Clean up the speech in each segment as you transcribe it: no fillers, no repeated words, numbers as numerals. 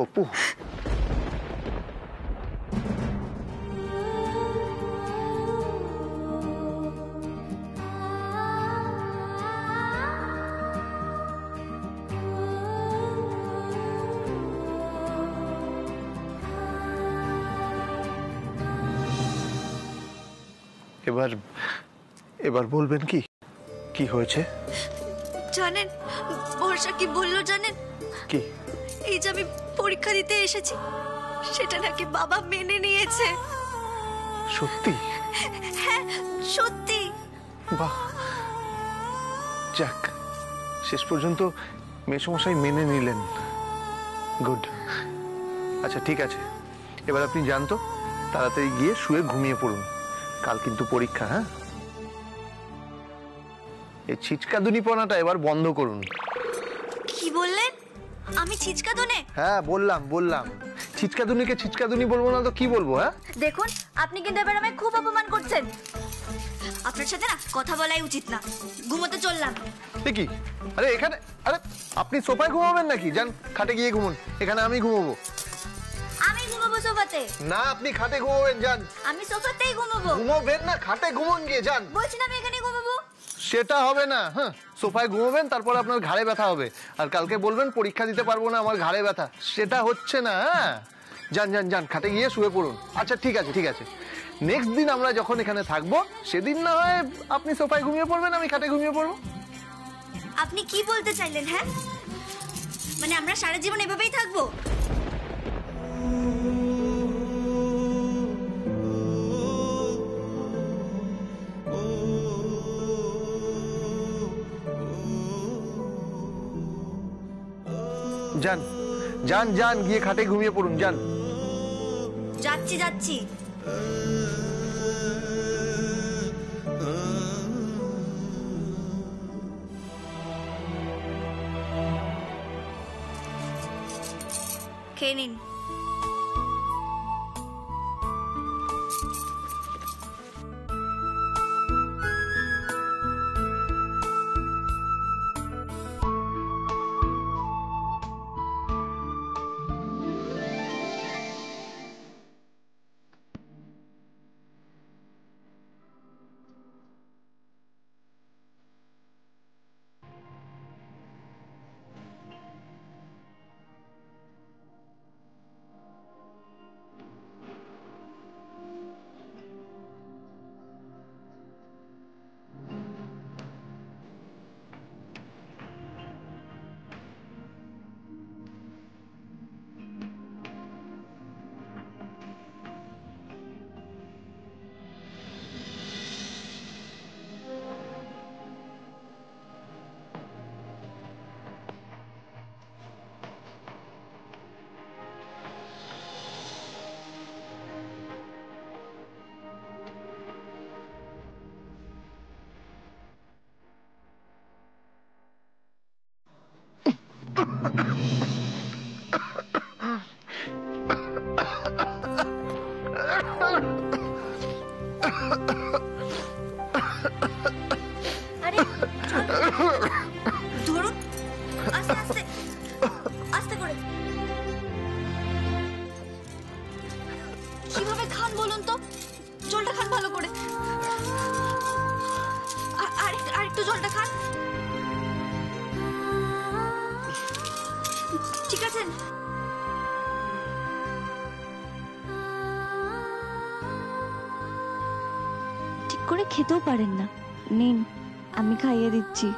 অপু, এবার এবার বলবেন কি কি হয়েছে? জানেন বর্ষা কি বললো জানেন? কি? এই যে আমি পরীক্ষা দিতে এসেছি সেটা নাকি বাবা মেনে নিয়েছে। সত্যি? হ্যাঁ সত্যি। বাহ, যাক, শেষ পর্যন্ত মেসমশাই মেনে নিলেন। গুড। আচ্ছা ঠিক আছে, এবার আপনি যান তো, তাড়াতাড়ি গিয়ে শুয়ে ঘুমিয়ে পড়ুন, কাল কিন্তু পরীক্ষা। হ্যাঁ, এই ছিচকাদুনিপনাটা এবার বন্ধ করুন। কি বললেন? আমি ছিচকাদুনে? হ্যাঁ বললাম, ছিচকাদুনিকে ছিচকাদুনি বলবো না তো কি বলবো? হ্যাঁ দেখুন আপনি কিন্তু এবার আমায় খুব অপমান করছেন। আপনার সাথে না কথা বলাই উচিত না। ঘুমোতে চললাম। কি? আরে এখানে, আরে আপনি সোফায় ঘুমাবেন নাকি? যান খাটে গিয়ে ঘুমুন, এখানে আমি ঘুমাবো। আমি ঘুমাবো সোফাতে? না, আপনি খাটে ঘুমাবেন, যান। আমি সোফাতেই ঘুমাবো। ঘুমাবেন না, খাটে ঘুমুন গিয়ে, যান। বলছি না আমি এখানে ঘুমাবো। সেটা হবে না। হ্যাঁ, সোফায় ঘুমাবেন, তারপর আপনার ঘাড়ে ব্যথা হবে, আর কালকে বলবেন পরীক্ষা দিতে পারবো না, আমার ঘাড়ে ব্যথা। সেটা হচ্ছে না। হ্যাঁ, যান যান যান, খাটে গিয়ে শুয়ে পড়ুন। আচ্ছা ঠিক আছে ঠিক আছে, নেক্সট দিন আমরা যখন এখানে থাকবো সেদিন না হয় আপনি সোফায় ঘুমিয়ে পড়বেন, আমি খাটে ঘুমিয়ে পড়বো। আপনি কি বলতে চাইলেন? হ্যাঁ, মানে আমরা সারা জীবন এভাবেই থাকবো? যান যান যান, গিয়ে খাটে ঘুমিয়ে পড়ুন, যান। যাচ্ছি যাচ্ছি। খেয়ে নিন। আরে ধরুন, আস্তে আস্তে আস্তে করে। কিভাবে খান বলুন তো? জলটা খান ভালো করে। আরেকটু জলটা খান। ঠিক আছে? ঠিক করে খেতেও পারেন না। নিন, আমি খাইয়ে দিচ্ছি।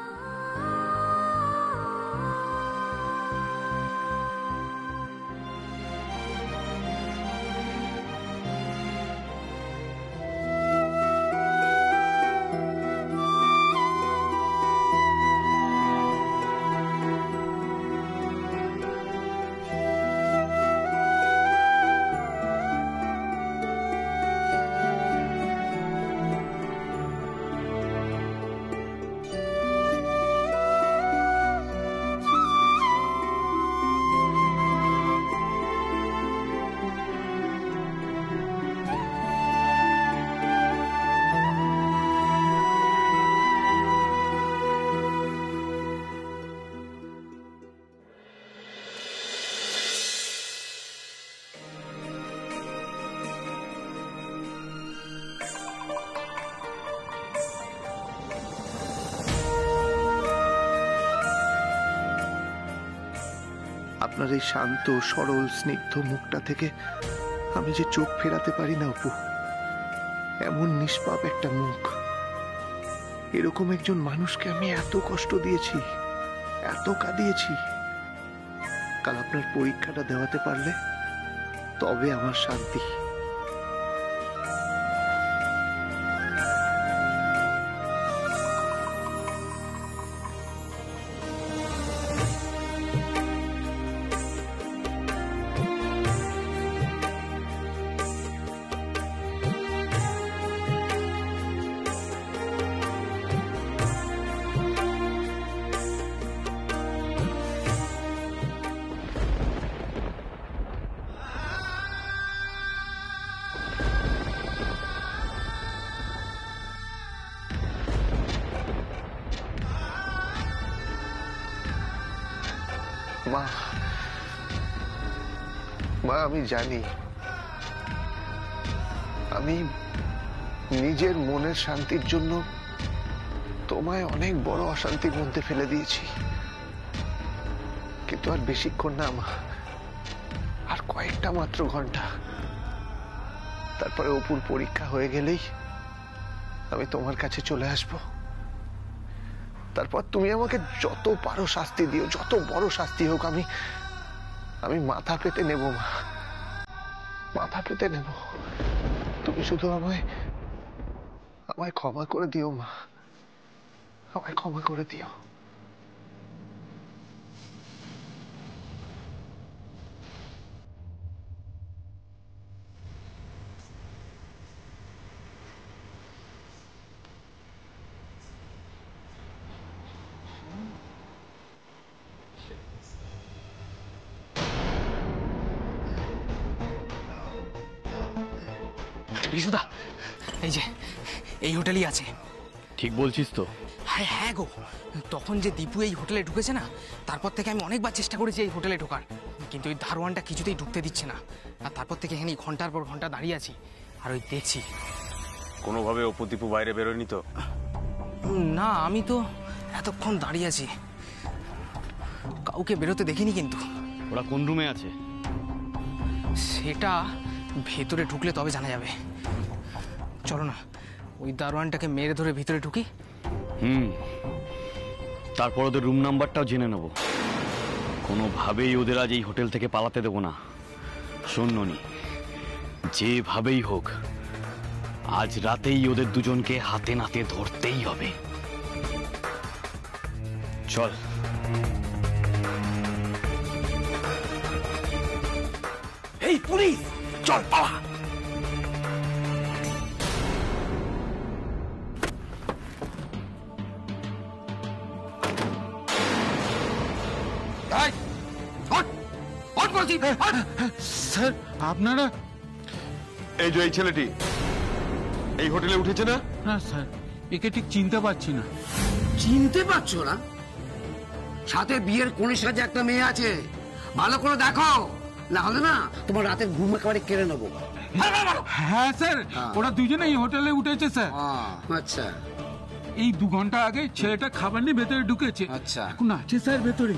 আপনার এই শান্ত সরল স্নিগ্ধ মুখটা থেকে আমি যে চোখ ফেরাতে পারি না অপু। এমন নিষ্পাপ একটা মুখ, এরকম একজন মানুষকে আমি এত কষ্ট দিয়েছি, এত কাঁদিয়েছি। কাল আপনার পরীক্ষাটা দেওয়াতে পারলে তবে আমার শান্তি। মা, মা আমি জানি আমি নিজের মনের শান্তির জন্য তোমায় অনেক বড় অশান্তির মধ্যে ফেলে দিয়েছি, কিন্তু আর বেশিক্ষণ না মা, আর কয়েকটা মাত্র ঘন্টা, তারপরে অপুর পরীক্ষা হয়ে গেলেই আমি তোমার কাছে চলে আসবো। তারপর তুমি আমাকে যত পারো শাস্তি দিও, যত বড় শাস্তি হোক আমি মাথা পেতে নেব মা, মাথা পেতে নেব। তুমি শুধু আমায় ক্ষমা করে দিও মা, আমায় ক্ষমা করে দিও। বিশুদা, এই যে এই হোটেলই আছে। ঠিক বলছিস তো? হ্যাঁ হ্যাঁ গো, তখন যে দীপু এই হোটেলে ঢুকেছে না, তারপর থেকে আমি অনেকবার চেষ্টা করেছি এই হোটেলে ঢোকার, কিন্তু ওই দারোয়ানটা কিছুতেই ঢুকতে দিচ্ছে না। আর তারপর থেকে এখানে ঘন্টার পর ঘন্টা দাঁড়িয়ে আছি আর ওই দেখছি। কোনোভাবে অপু দীপু বাইরে বেরোয়নি তো? না, আমি তো এতক্ষণ দাঁড়িয়ে আছি, কাউকে বেরোতে দেখিনি। কিন্তু ওরা কোন রুমে আছে সেটা ভেতরে ঢুকলে তবে জানা যাবে। চলো না, ওই দারোয়ানটাকে মেরে ধরে ভিতরে ঢুকি। তারপর ওদের রুম নাম্বারটাও জেনে নেব। কোনোভাবেই ওদের আজ এই হোটেল থেকে পালাতে দেব না। শোন ননি, যেভাবেই হোক আজ রাতেই ওদের দুজনকে হাতে নাতে ধরতেই হবে। চল। এই পুলিশ, চল পালা। স্যার আপনারা? এই যে এই ছেলেটি এই হোটেলে উঠেছে না? না স্যার, একে ঠিক চিনতে পারছি না। চিনতে পারছো না? সাথে বিয়ের কোণে সাজে একটা মেয়ে আছে, ভালো করে দেখো, না হলে না তোমার রাতের ঘুম একেবারে কেড়ে নেবো। হ্যাঁ স্যার, ওরা দুজনে এই হোটেলে উঠেছে স্যার। আচ্ছা, এই 2 ঘন্টা আগে ছেলেটা খাবার নিয়ে ভেতরে ঢুকেছে। আচ্ছা, এখন আছে স্যার ভেতরে।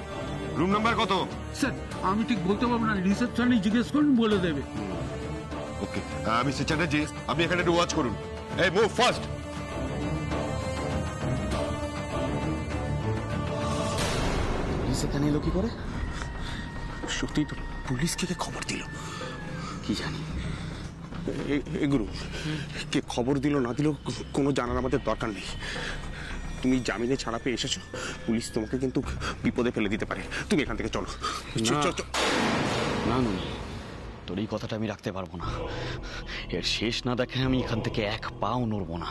রুম নাম্বার কত? স্যার আমি ঠিক বলতে পারবো না, রিসেপশনে জিজ্ঞেস করুন, বলে দেবে। ওকে, মিস্টার চ্যাটার্জি আপনি এখানে একটু ওয়াচ করুন। এই মুভ ফাস্ট। সেখানে এলো কি করে? সত্যি তো পুলিশকে কে খবর দিল? কি জানি। এগুলো কে খবর দিল না দিল কোনো জানার আমাদের দরকার নেই। তুমি জামিনে ছাড়া পেয়ে এসেছো, পুলিশ তোমাকে কিন্তু বিপদে ফেলে দিতে পারে। তুমি এখান থেকে চলো। না ননি, তোর এই কথাটা আমি রাখতে পারবো না। এর শেষ না দেখে আমি এখান থেকে এক পাও নড়বো না।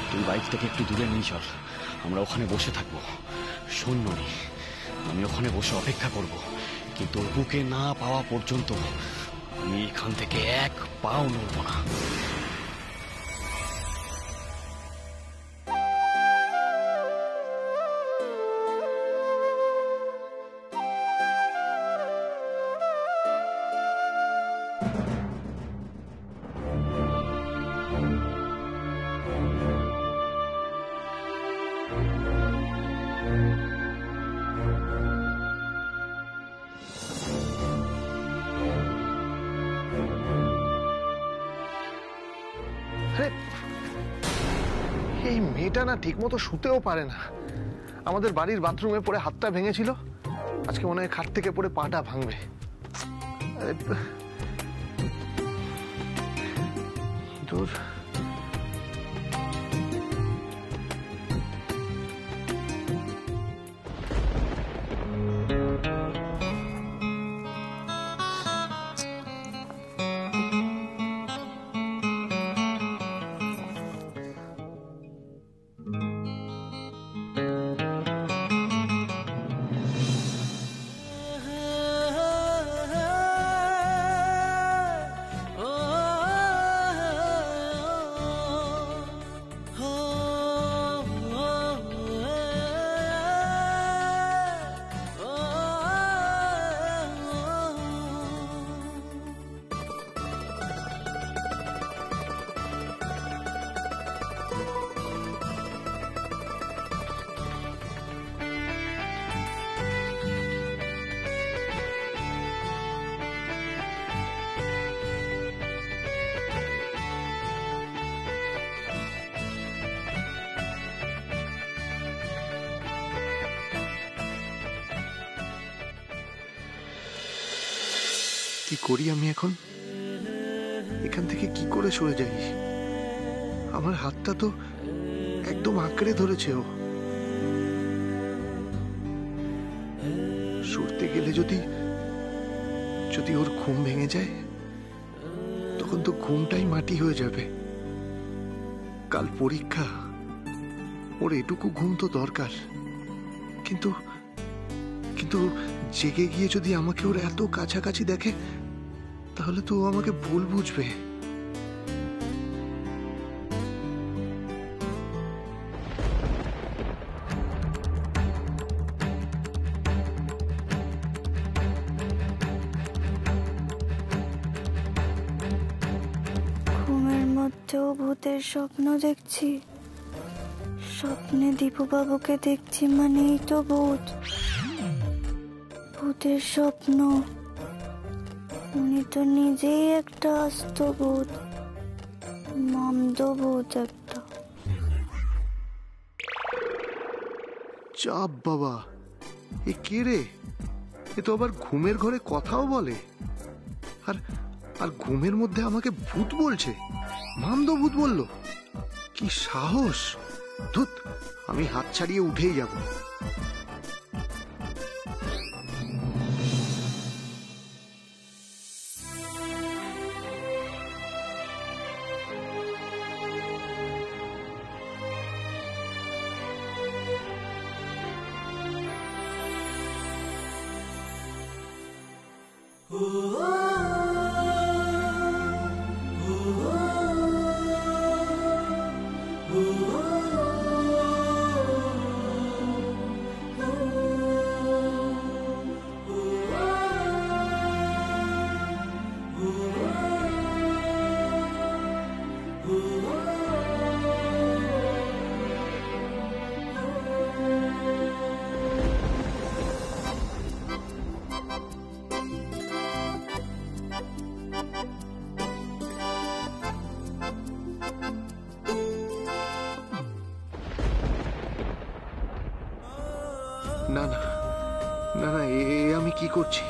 তুই বাইক থেকে একটু দূরে নিয়ে চল, আমরা ওখানে বসে থাকবো। শোন ননি, আমি ওখানে বসে অপেক্ষা করব, কিন্তু অপুকে না পাওয়া পর্যন্ত আমি এখান থেকে এক পাও নড়বো না। আরে এই মেয়েটা না ঠিক মতো শুতেও পারে না। আমাদের বাড়ির বাথরুমে পড়ে হাতটা ভেঙেছিল, আজকে মনে হয় খাট থেকে পড়ে পাটা ভাঙবে। আরে দূর। কি করি আমি এখন? এখান থেকে কি করে সরে যাই? আমার হাতটা তো একদম আঁকড়ে ধরেছে ও। সরতে গেলে যদি যদি ওর ঘুম ভেঙে যায়, তখন তো ঘুমটাই মাটি হয়ে যাবে। কাল পরীক্ষা, ওর এটুকু ঘুম তো দরকার। কিন্তু কিন্তু জেগে গিয়ে যদি আমাকে ওর এত কাছাকাছি দেখে, তাহলে তো ও আমাকে ভুল বুঝবে। ঘুমের মধ্যেও ভূতের স্বপ্ন দেখছি। স্বপ্নে দীপুবাবুকে দেখছি মানেই তো ভূত। ভূতের স্বপ্ন। উনি তো নিজেই একটা আস্ত ভূত, মন্দ ভূত একটা। চাপ বাবা, এ কে রে? এ তো আবার ঘুমের ঘরে কথাও বলে। আর আর ঘুমের মধ্যে আমাকে ভূত বলছে, মামদ ভূত বলল। কি সাহস! ধুত, আমি হাত ছাড়িয়ে উঠেই যাব। না না না না, এ আমি কি করছি?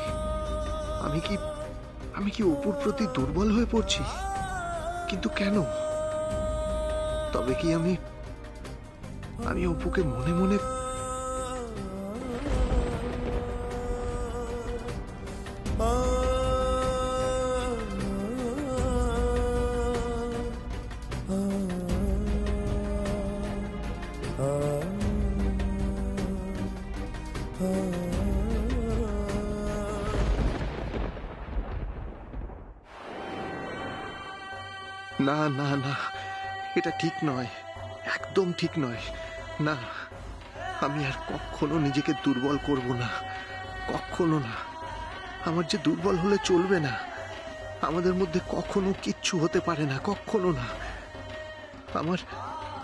আমি কি অপুর প্রতি দুর্বল হয়ে পড়ছি? কিন্তু কেন? তবে কি আমি অপুকে মনে মনে না না না, এটা ঠিক নয়, একদম ঠিক নয়। না, আমি আর কখনো নিজেকে দুর্বল করব না, কখনো না। আমার যে দুর্বল হলে চলবে না। আমাদের মধ্যে কখনো কিচ্ছু হতে পারে না, কখনো না।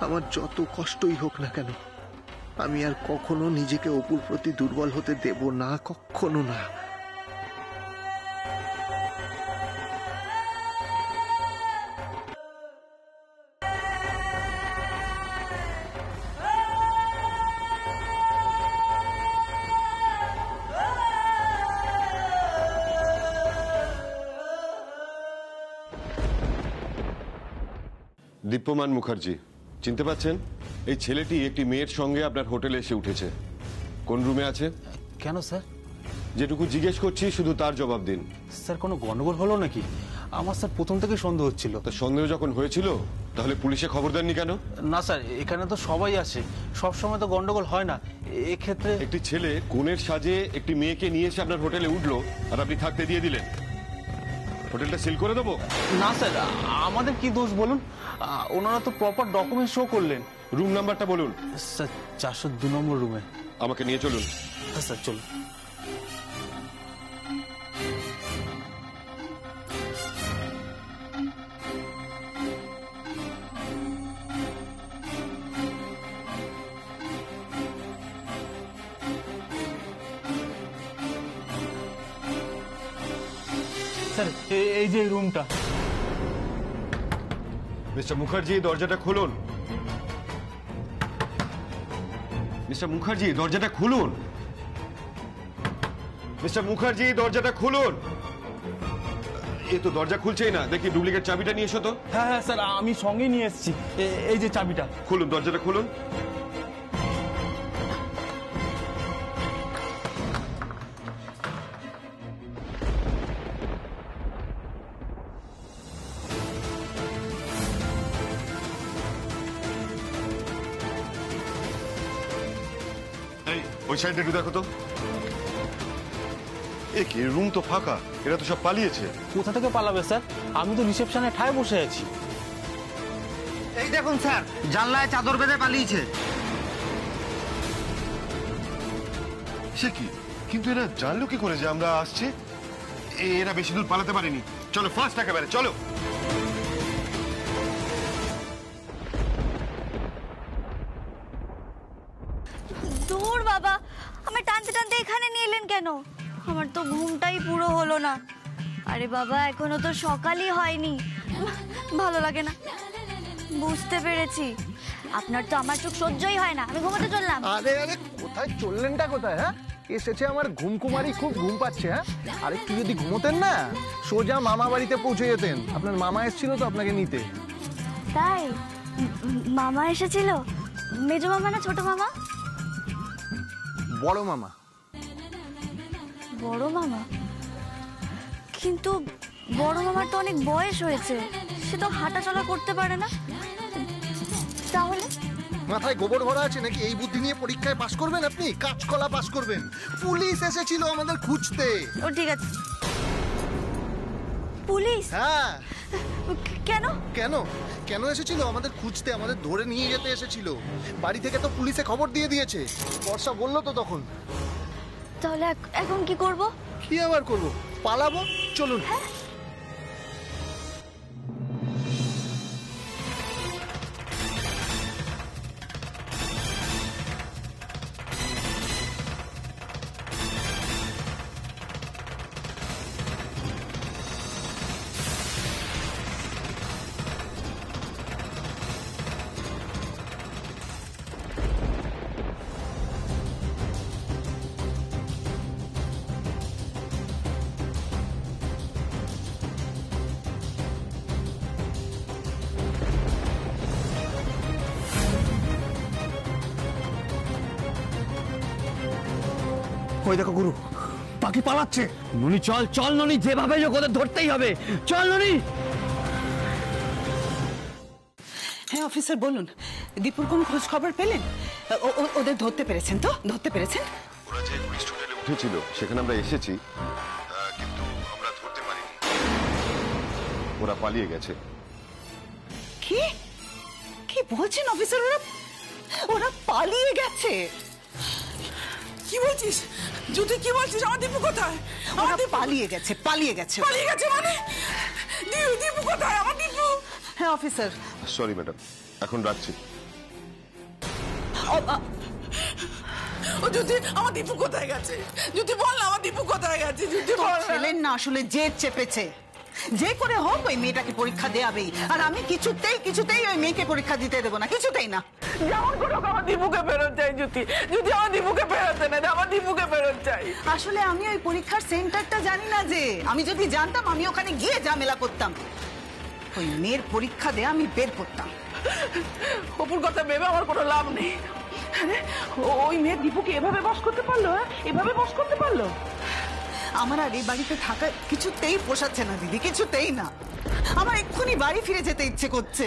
আমার যত কষ্টই হোক না কেন, আমি আর কখনো নিজেকে অপুর প্রতি দুর্বল হতে দেব না, কখনো না। দীপ্যমান মুখার্জি চিনতে পাচ্ছেন? এই ছেলেটি একটি মেয়ের সঙ্গে আপনার হোটেলে এসে উঠেছে। কোন রুমে আছে? কেন স্যার? যেটুকু জিজ্ঞেস করছি শুধু তার জবাব দিন। স্যার কোনো গন্ডগোল হলো নাকি? আমার স্যার প্রথম থেকে সন্দেহ হচ্ছিল। তো সন্দেহ যখন হয়েছিল তাহলে পুলিশে খবর দেননি কেন? না স্যার, এখানে তো সবাই আছে, সব সময় তো গন্ডগোল হয় না। এক্ষেত্রে একটি ছেলে কনের সাজে একটি মেয়েকে নিয়ে এসে আপনার হোটেলে উঠলো আর আপনি থাকতে দিয়ে দিলেন। হোটেলটা সিল করে দেবো? না স্যার, আমাদের কি দোষ বলুন? ওনারা তো প্রপার ডকুমেন্ট শো করলেন। রুম নাম্বারটা বলুন। স্যার 402 নম্বর রুমে। আমাকে নিয়ে চলুন। হ্যাঁ স্যার, চলুন। স্যার এই যে রুমটা। মিস্টার মুখার্জি দরজাটা খুলুন। মিস্টার মুখার্জি দরজাটা খুলুন। মিস্টার মুখার্জি দরজাটা খুলুন। এ তো দরজা খুলছেই না, দেখি ডুপ্লিকেট চাবিটা নিয়ে এসো তো। হ্যাঁ হ্যাঁ স্যার, আমি সঙ্গে নিয়ে এসেছি। এই যে চাবিটা। খুলুন, দরজাটা খুলুন। এই ওই সাইডে একটু দেখো তো। এ কি, রুম তো ফাঁকা, এরা তো সব পালিয়েছে। কোথা থেকে পালাবে স্যার? আমি তো রিসেপশনে ঠায় বসে আছি। এই দেখুন স্যার, জানলায় চাদর বেঁধে পালিয়েছে। সে কি, কিন্তু এরা জানলো কি করে যে আমরা আসছি? এরা বেশি দূর পালাতে পারেনি। চলো ফার্স্ট একেবারে চলো। দূর বাবা, আমার টানতে টানতে এখানে নিয়ে এলেন কেন? আমার তো ঘুমটাই পুরো হলো না। আরে বাবা, এখনো তো সকালই হয়নি, ভালো লাগে না। বুঝতে পেরেছি, আপনার তো আমার চোখ সহ্যই হয় না, আমি ঘুমোতে চললাম। আরে আরে, কোথায় চললেনটা কোথায়? হ্যাঁ, এসেছে আমার ঘুমকুমারি, খুব ঘুম পাচ্ছে। হ্যাঁ, আর একটু যদি ঘুমোতেন না, সোজা মামা বাড়িতে পৌঁছে যেতেন। আপনার মামা এসেছিল তো আপনাকে নিতে। তাই? মামা এসেছিল? মেজো মামা না ছোট মামা? বড় মামা। বড় মামা? কিন্তু বড় মামার তো অনেক বয়স হয়েছে, সে তো হাঁটা চলা করতে পারে না। তাহলে মাথায় গোবর ভরা আছে নাকি? এই বুদ্ধি নিয়ে পরীক্ষায় পাশ করবেন আপনি? কাঁচকলা পাশ করবেন? পুলিশ এসেছিল আমাদের খুঁজতে। ও ঠিক আছে। পুলিশ? হ্যাঁ। কেন? কেন কেন এসেছিল? আমাদের খুঁজতে, আমাদের ধরে নিয়ে যেতে এসেছিল। বাড়ি থেকে তো পুলিশে খবর দিয়ে দিয়েছে। বর্ষা বললো তো তখন। তাহলে এখন কি করব? কি আবার করব? পালাবো। চলুন। ওই দেখো গুরু, পাখি পালাচ্ছে। ননি চল চল ননি, যেভাবে হোক ওদের ধরতেই হবে। চল ননি। হ্যাঁ অফিসার বলুন, দীপুর কোন খোঁজ খবর পেলেন? ওদের ধরতে পেরেছেন তো? ধরতে পেরেছেন? ওরা যে টুরিস্ট হোটেলে উঠেছিল সেখানে আমরা এসেছি, কিন্তু আমরা ধরতে পারিনি। ওরা পালিয়ে গেছে। কি কি বলছেন অফিসার? ওরা পালিয়ে গেছে? কি বলছিস জ্যোতি? কি বলছিস? আমার দীপু কোথায়? ওরা পালিয়ে গেছে। পালিয়ে গেছে? পালিয়ে গেছে মানে? দীপু কোথায়? আমার দীপু? হ্যাঁ অফিসার। সরি ম্যাডাম, এখন রাখছি। ও জ্যোতি, আমার দীপু কোথায় গেছে? জ্যোতি বল না, আমার দীপু কোথায় গেছে? জ্যোতি বল। ছেলের না আসলে জেদ চেপেছে, যে করে হোক ওই মেয়েটাকে পরীক্ষা দেয়াবেই। আর আমি কিছুতেই ওই মেয়েকে পরীক্ষা দিতে দেবো না, কিছুতেই না। যেমন করে আমার দীপুকে ফেরত চাই জ্যোতি। যদি আমার দীপুকে ফেরত না, আমার দীপুকে ফেরত চাই। আসলে আমি ওই পরীক্ষার সেন্টারটা জানি না যে, আমি যদি জানতাম আমি ওখানে গিয়ে ঝামেলা করতাম। ওই মেয়ের পরীক্ষা দিয়ে আমি বের করতাম। অপুর কথা ভেবে আমার কোনো লাভ নেই। আরে ওই মেয়ে দীপুকে এভাবে বশ করতে পারলো? এভাবে বশ করতে পারলো? আমার আর এই বাড়িতে থাকা কিছুতেই পোষাচ্ছে না দিদি, কিছুতেই না। আমার এক্ষুনি বাড়ি ফিরে যেতে ইচ্ছে করছে।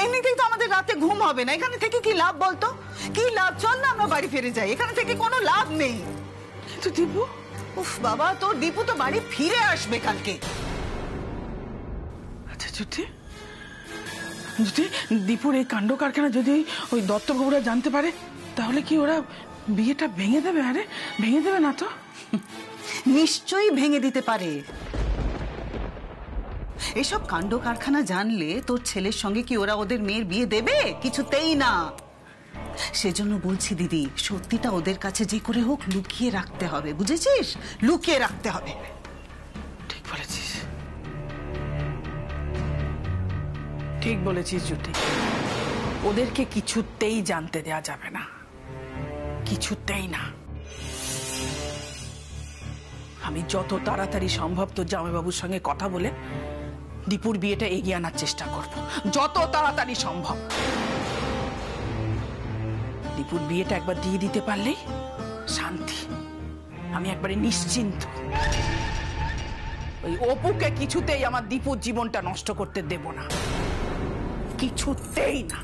এমনিতেই তো আমাদের রাতে ঘুম হবে না, এখানে থেকে কি লাভ বলতো? কি লাভ? চল না আমরা বাড়ি ফিরে যাই, এখানে থেকে কোনো লাভ নেই। কিন্তু দীপু, উফ বাবা, তোর দীপু তো বাড়ি ফিরে আসবে কালকে। আচ্ছা যদি দীপুর এই কাণ্ড কারখানা যদি ওই দত্তবাবুরা জানতে পারে, তাহলে কি ওরা বিয়েটা ভেঙে দেবে? আরে ভেঙে দেবে না তো? নিশ্চয়ই ভেঙে দিতে পারে। এসব কাণ্ড কারখানা জানলে তোর ছেলের সঙ্গে কি ওরা ওদের মেয়ের বিয়ে দেবে? কিছুতেই না। সেজন্য বলছি দিদি, সত্যিটা ওদের কাছে যে করে হোক লুকিয়ে রাখতে হবে, বুঝেছিস? লুকিয়ে রাখতে হবে। ঠিক বলেছিস, ঠিক বলেছিস জ্যোতি। ওদেরকে কিছুতেই জানতে দেয়া যাবে না, কিছুতেই না। আমি যত তাড়াতাড়ি সম্ভব তোর জামাইবাবুর সঙ্গে কথা বলে দীপুর বিয়েটা এগিয়ে আনার চেষ্টা করব, যত তাড়াতাড়ি সম্ভব। দীপুর বিয়েটা একবার দিয়ে দিতে পারলেই শান্তি, আমি একবারে নিশ্চিন্ত। ওই অপুকে কিছুতেই আমার দীপুর জীবনটা নষ্ট করতে দেব না, কিছুতেই না।